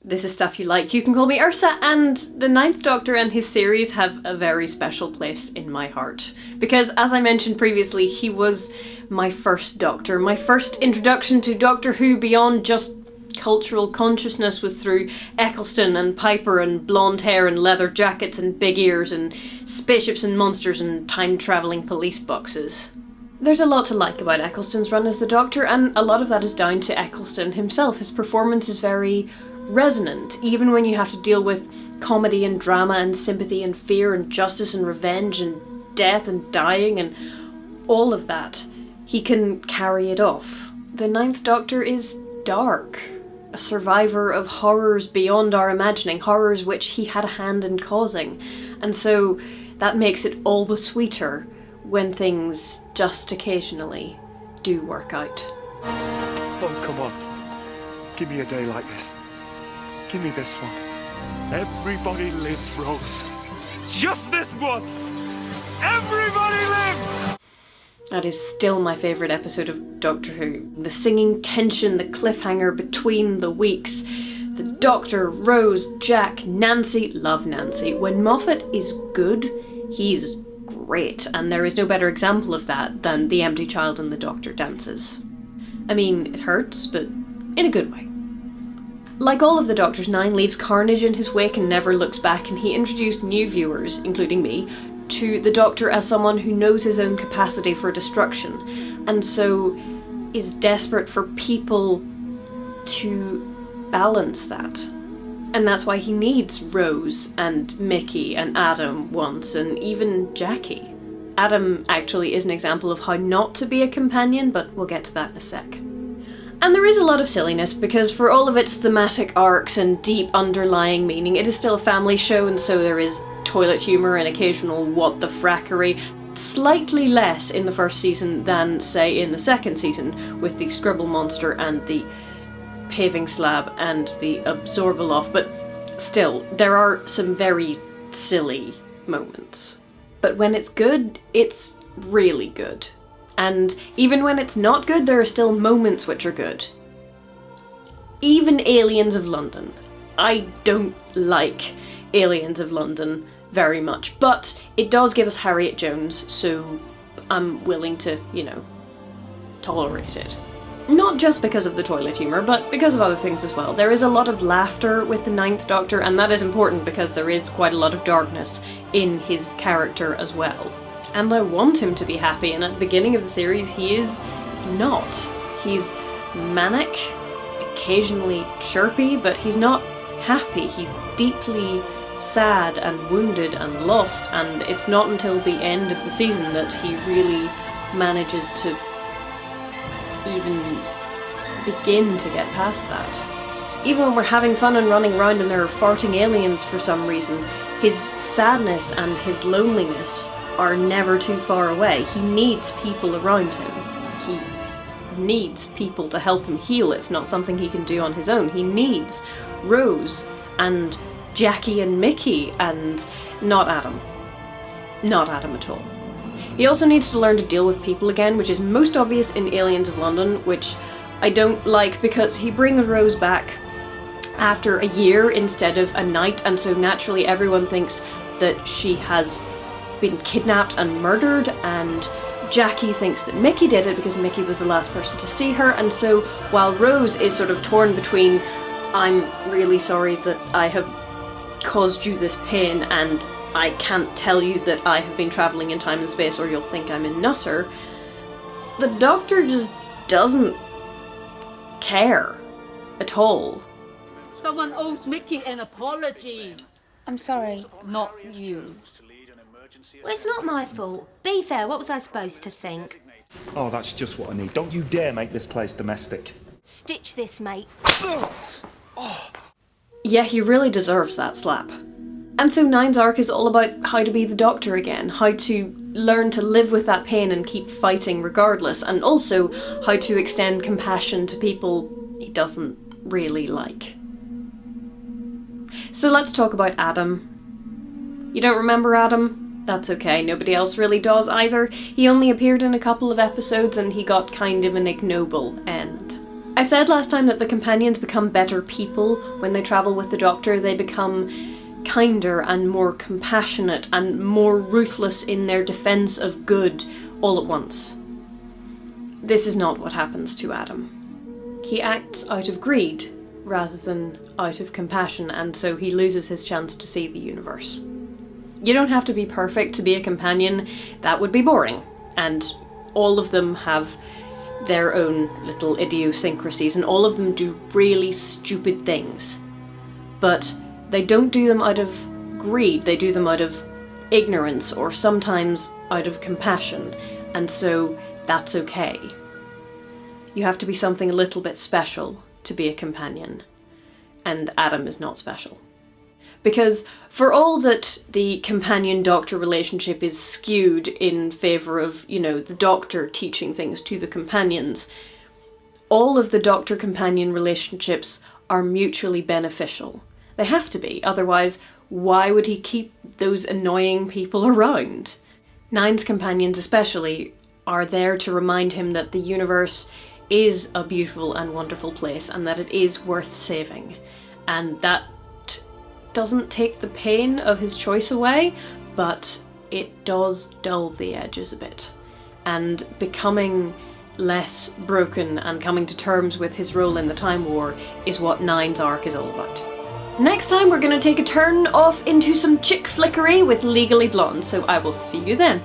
This is stuff you like. You can call me Ursa, and the Ninth Doctor and his series have a very special place in my heart. Because, as I mentioned previously, he was my first Doctor. My first introduction to Doctor Who beyond just cultural consciousness was through Eccleston and Piper and blonde hair and leather jackets and big ears and spaceships and monsters and time-travelling police boxes. There's a lot to like about Eccleston's run as the Doctor, and a lot of that is down to Eccleston himself. His performance is very resonant, even when you have to deal with comedy and drama and sympathy and fear and justice and revenge and death and dying and all of that. He can carry it off. The Ninth Doctor is dark, a survivor of horrors beyond our imagining, horrors which he had a hand in causing, and so that makes it all the sweeter when things just occasionally do work out. Oh, come on. Give me a day like this. Give me this one. Everybody lives, Rose. Just this once! Everybody lives! That is still my favourite episode of Doctor Who. The singing tension, the cliffhanger between the weeks. The Doctor, Rose, Jack, Nancy. Love Nancy. When Moffat is good, he's great. And there is no better example of that than The Empty Child and the Doctor dances. I mean, it hurts, but in a good way. Like all of the Doctors, Nine leaves carnage in his wake and never looks back, and he introduced new viewers, including me, to the Doctor as someone who knows his own capacity for destruction, and so is desperate for people to balance that. And that's why he needs Rose and Mickey and Adam once, and even Jackie. Adam actually is an example of how not to be a companion, but we'll get to that in a sec. And there is a lot of silliness, because for all of its thematic arcs and deep underlying meaning, it is still a family show, and so there is toilet humour and occasional what the frackery. Slightly less in the first season than, say, in the second season, with the scribble monster and the paving slab and the absorbaloff, but still, there are some very silly moments. But when it's good, it's really good. And even when it's not good, there are still moments which are good. Even Aliens of London. I don't like Aliens of London very much, but it does give us Harriet Jones, so I'm willing to, tolerate it. Not just because of the toilet humour, but because of other things as well. There is a lot of laughter with the Ninth Doctor, and that is important because there is quite a lot of darkness in his character as well. And I want him to be happy, and at the beginning of the series he is not. He's manic, occasionally chirpy, but he's not happy. He's deeply sad and wounded and lost, and it's not until the end of the season that he really manages to even begin to get past that. Even when we're having fun and running around and there are farting aliens for some reason, his sadness and his loneliness are never too far away. He needs people around him. He needs people to help him heal. It's not something he can do on his own. He needs Rose and Jackie and Mickey and not Adam. Not Adam at all. He also needs to learn to deal with people again, which is most obvious in Aliens of London, which I don't like because he brings Rose back after a year instead of a night, and so naturally everyone thinks that she has been kidnapped and murdered, and Jackie thinks that Mickey did it because Mickey was the last person to see her, and so while Rose is sort of torn between I'm really sorry that I have caused you this pain and I can't tell you that I have been travelling in time and space or you'll think I'm a nutter, the Doctor just doesn't care at all. Someone owes Mickey an apology. I'm sorry. Not you. Well, it's not my fault. Be fair, what was I supposed to think? Oh, that's just what I need. Don't you dare make this place domestic. Stitch this, mate. Yeah, he really deserves that slap. And so Nine's arc is all about how to be the Doctor again, how to learn to live with that pain and keep fighting regardless, and also how to extend compassion to people he doesn't really like. So let's talk about Adam. You don't remember Adam? That's okay, nobody else really does either. He only appeared in a couple of episodes and he got kind of an ignoble end. I said last time that the companions become better people when they travel with the Doctor. They become kinder and more compassionate and more ruthless in their defense of good all at once. This is not what happens to Adam. He acts out of greed rather than out of compassion, and so he loses his chance to see the universe. You don't have to be perfect to be a companion. That would be boring, and all of them have their own little idiosyncrasies, and all of them do really stupid things. But they don't do them out of greed, they do them out of ignorance, or sometimes out of compassion, and so that's okay. You have to be something a little bit special to be a companion, and Adam is not special. Because for all that the companion-doctor relationship is skewed in favour of, you know, the Doctor teaching things to the companions, all of the Doctor-companion relationships are mutually beneficial. They have to be, otherwise why would he keep those annoying people around? Nine's companions especially are there to remind him that the universe is a beautiful and wonderful place and that it is worth saving, and that doesn't take the pain of his choice away, but it does dull the edges a bit. And becoming less broken and coming to terms with his role in the Time War is what Nine's arc is all about. Next time we're going to take a turn off into some chick flickery with Legally Blonde, so I will see you then.